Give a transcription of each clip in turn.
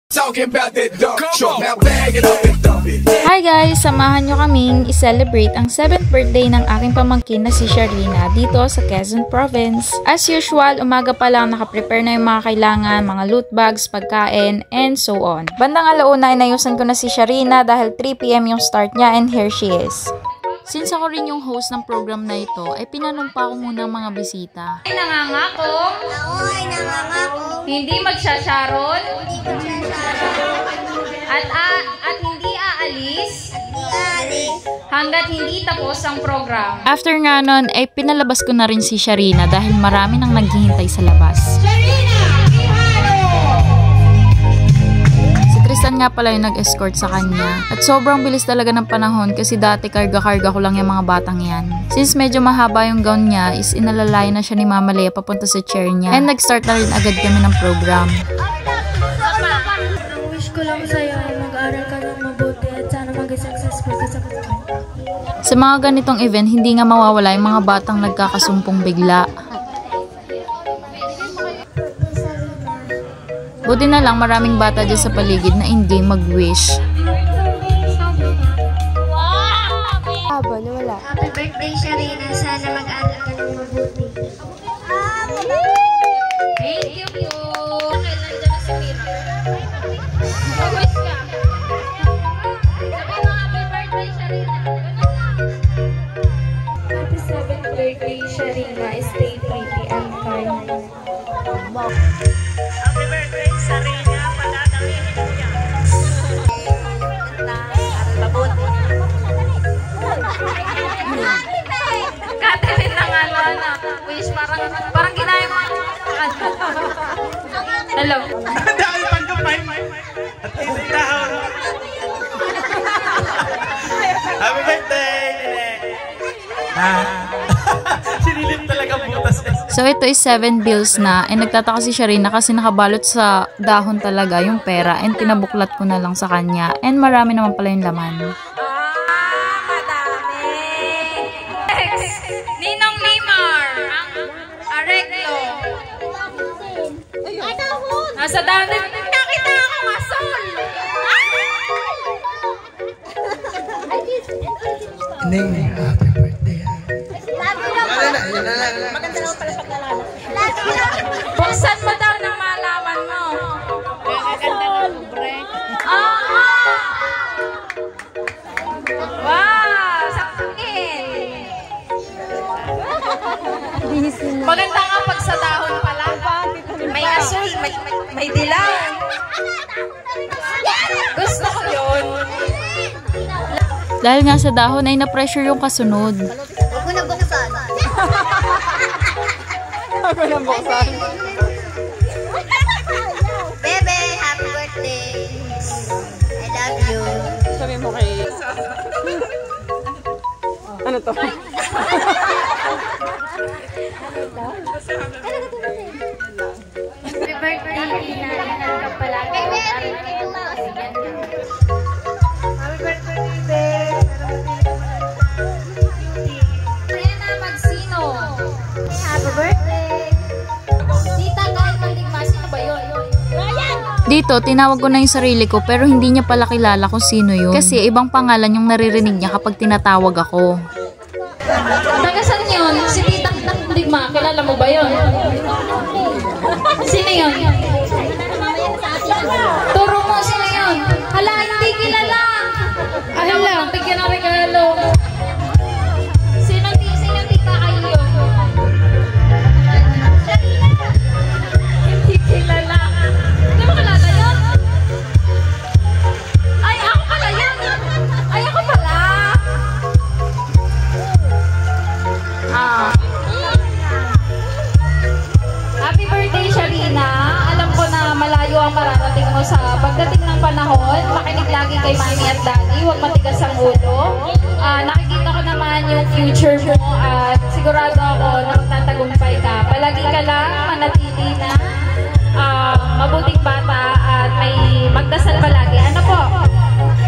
Hi guys! Samahan nyo kaming i-celebrate ang 7th birthday ng aking pamangkin na si Sharina dito sa Quezon Province. As usual, umaga pa lang nakaprepare na yung mga kailangan, mga loot bags, pagkain, and so on. Bandang alauna ay nayusan ko na si Sharina dahil 3 PM yung start niya and here she is. Since ako rin yung host ng program na ito, ay pinanumpa ko muna ang mga bisita. Ay nangangako. Ako ay nangangako. Hindi magsasharon. Hindi magsasarap. At hindi aalis. Hindi aalis. Hanggat hindi tapos ang program. After nga nun, ay pinalabas ko na rin si Sharina dahil marami nang naghihintay sa labas. Tristan nga pala yung nag-escort sa kanya. At sobrang bilis talaga ng panahon kasi dati karga-karga ko lang yung mga batang yan. Since medyo mahaba yung gown niya, is inalalay na siya ni Mama Lea papunta sa chair niya. And nag-start na rin agad kami ng program. Ang wish ko lang sa'yo ay mag-aral ka ng mabuti at sana maging successful ka sa buhay. Sa mga ganitong event, hindi nga mawawala yung mga batang nagkakasumpong bigla. Buti na lang maraming bata dyan sa paligid na in-game mag-wish. Happy birthday, Sharina. Sana mag-aral ka ng mabuti. Thank you po. Kailan dyan na si Mira? Mag-wish ka. Sabi mo happy birthday, Sharina. Happy 7th birthday, Sharina. Stay pretty and kind. Happy birthday, Sharina. Padadamihin mo yan. Mabuti. Catherine na nga na. Wish parang ginaya mo. Hello. Dahil pagkapay. At isang Happy birthday, Nene. Sinilip talaga butas. So ito is 7 bills na. And nagtataka si Sharina kasi nakabalot sa dahon talaga yung pera. And tinabuklat ko na lang sa kanya. And marami naman pala yung laman. Madami. Ninong Limar. Ang Areglo. Nasa dahon. Nakita ako masol. Ning, happy birthday. Buksan mo daw nang malaman mo. Wow! Sakit! Maganda nga pag sa dahon pala. May asul, may dilaw. Gusto ko yun. Dahil nga sa dahon ay na-pressure yung kasunod. Huwag mo na buksan. Ako nang buksan. Bebe, happy birthday. I love you. Sabi mo kay... Ano to? Happy birthday, Tina. Ingat ka pala. Kay Mary. Happy birthday, babe. Kaya na magsino. Happy birthday. Tita Kyle Mandigma, sino ba yun? Dito, tinawag ko na yung sarili ko pero hindi niya pala kilala kung sino yun. Kasi ibang pangalan yung naririnig niya kapag tinatawag ako. Tagasan yun? Si Tita Mandigma, kilala mo ba yun? Sino yun? Turo mo, sino yun? Hala, hindi kilala. Hala, bigyan ng regalo. Sino Tita Kyle yun? Hindi kilala. Hindi mo kilala yun? Ay, ako pala yun. Ay, ako pala. Happy birthday, Sharina. Alam ko na malayo ang mararating mo sa pagdating ng panahon. Makinig lagi kay Mami at Daddy. Huwag matigas ang ulo. Nakikita ko naman yung future mo at sigurado ako na magtatagumpay ka. Palagi ka lang manatili na mabuting bata at may magdasal palagi. Ano po?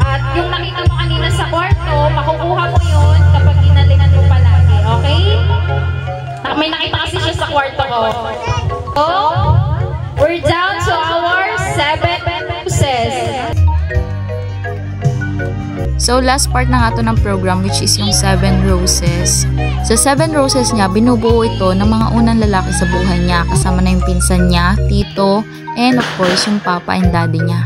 At yung nakita mo kanina sa kwarto, makukuha mo yun kapag ginalingan mo palagi. Okay? May nakita kasi siya sa kwarto ko. So, we're down to our 7 set. So last part na nga to ng program, which is yung 7 roses. Sa 7 roses niya, binubuo ito ng mga unang lalaki sa buhay niya. Kasama na yung pinsan niya, tito, and of course yung papa and daddy niya.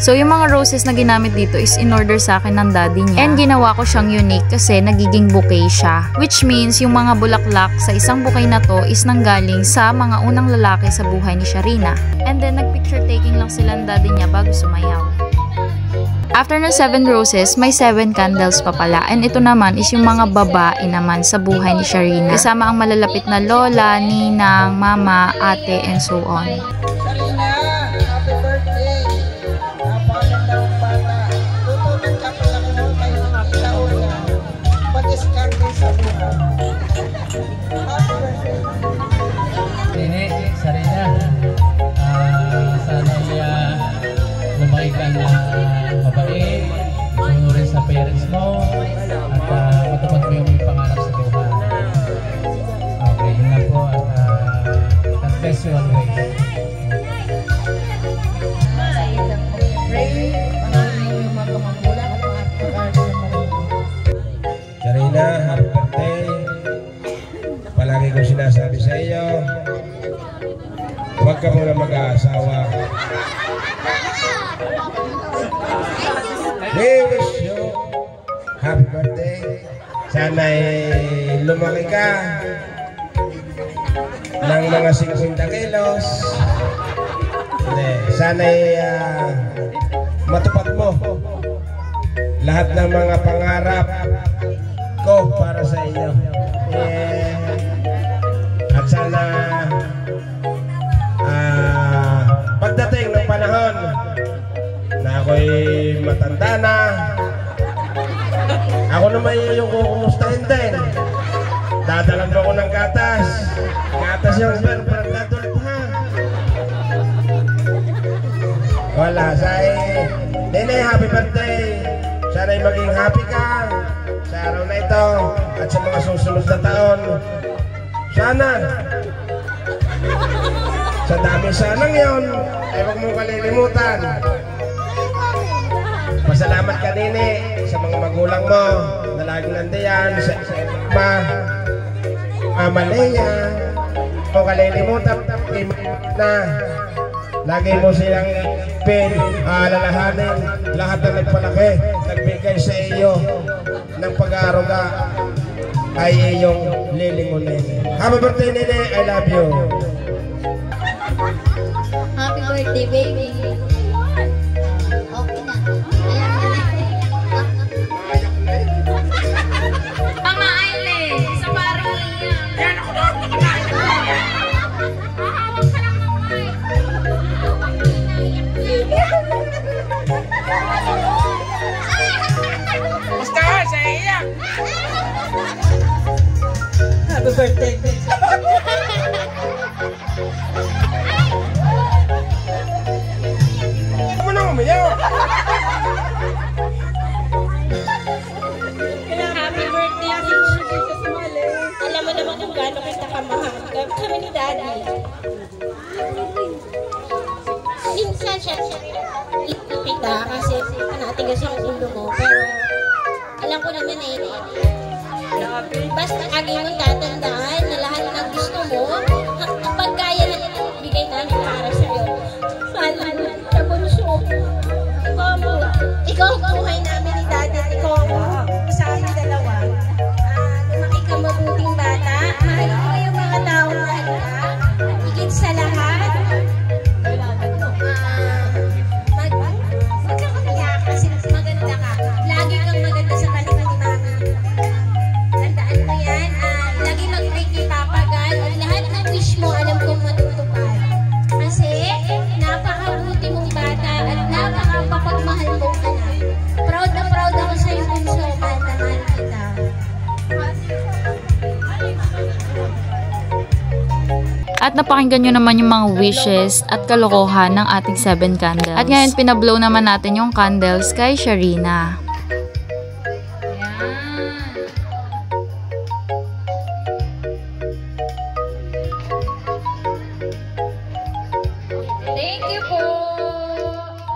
So yung mga roses na ginamit dito is in order sa akin ng daddy niya. And ginawa ko siyang unique kasi nagiging bouquet siya. Which means yung mga bulaklak sa isang bouquet na to is nanggaling sa mga unang lalaki sa buhay ni Sharina. And then nagpicture taking lang sila ng daddy niya bago sumayaw. After ng 7 roses, may 7 candles pa pala. And ito naman is yung mga babae naman sa buhay ni Sharina. Kasama ang malalapit na lola, ninang, mama, ate, and so on. Sharina, sana lumaki ka na mabait, sunurin sa parents mo, at matupad mo yung pangarap sa buhay. Okay, yun na po, at God bless you always. Sharina, happy birthday. Palagi ko sinasabi sa iyo, huwag ka muna mag-aasawa. We wish you happy birthday. Sana'y lumaki ka ng mga 50 kilos. Sana'y matupad mo lahat ng mga pangarap ko para sa inyo. At sana pagdating ng panahon na ako'y matanda na, ako naman yung kukumustahin din. Dadalan mo ako ng gatas. Gatas yung sir, parang adult ha. Wala, Nene, happy birthday. Sana'y maging happy ka sa araw na ito at sa mga susunod na taon. Sana sa dami sanang yon ay huwag mong kalilimutan. Pasalamat ka, Nene, sa mga magulang mo na laging nandiyan, sa Mama Leia. Huwag kalilimutan na lagi mo silang alalahanin. Lahat na nagpalaki, nagbigay sa iyo ng pag-aaruga ay iyong lilingunin. Happy birthday, Nene, I love you. Happy birthday, baby. Okay na. Mga Aileen, sa parang yan ako doon. Mahawag ka lang Basta sa iya. Happy birthday. Ano na umiyaw? Happy birthday, Jesus Mali. Alam mo naman kung gaano kita kamahal. Kami ni Daddy. Minsan siya kita kasi natigas yung ulo mo. Pero alam ko naman basta lagi mong tatandaan na lahat ng gusto mo, kapag kaya na bigay namin para sa'yo. Mahal sa bunso. Ikaw ang buhay namin ni Daddy at ikaw ang sa aming dalawa. Lumaki ka mabuting bata. Mahal mo yung mga taong mahal ka. Higit sa lahat. Magkakaya kasi maganda ka. Lagi kang maganda sa kanila ni Mami. Tandaan mo yan. Lagi mag-break ni Papa God. At lahat ng wish mo alam kong matutupad. Kasi napakabuti mong bata at napakapapagmahal mong anak. Proud na proud ako sa iyo bunso. Mahal na mahal kita. At napakinggan nyo naman yung mga wishes at kalokohan ng ating 7 candles. At ngayon pinablow naman natin yung candles kay Sharina. Thank you po.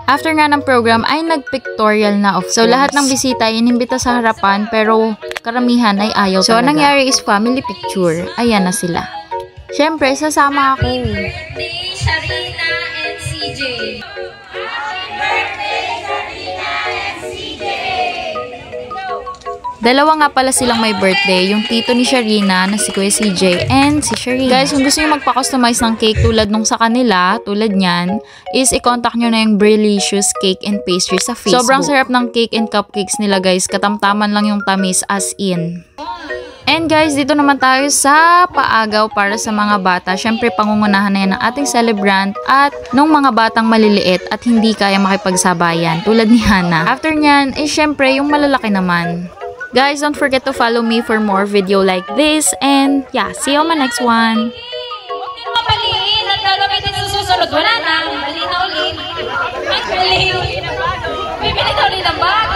After nga ng program ay nag-pictorial na of course. So lahat ng bisita ay inimbita sa harapan pero karamihan ay ayaw talaga. So nangyari is family picture. Ayan na sila. Syempre sasama ako. Happy birthday, Sharina and CJ. Dalawa nga pala silang may birthday, yung tito ni Sharina na si Kuya CJ and si Sharina. Guys, kung gusto nyo magpa-customize ng cake tulad nung sa kanila, tulad nyan, is i-contact nyo na yung Brilicious Cake and Pastry sa Facebook. Sobrang sarap ng cake and cupcakes nila guys, katamtaman lang yung tamis as in. And guys, dito naman tayo sa paagaw para sa mga bata. Syempre, pangungunahan na yan ng ating celebrant at nung mga batang maliliit at hindi kaya makipagsabayan tulad ni Hannah. After nyan, syempre, yung malalaki naman. Guys, don't forget to follow me for more video like this. And yeah, see you on my next one. Huwag nyo mapaliin at gagamitin sa susunod. Wala na. Bali na ulit. Ay, bali. Bibili na ulit ng bag.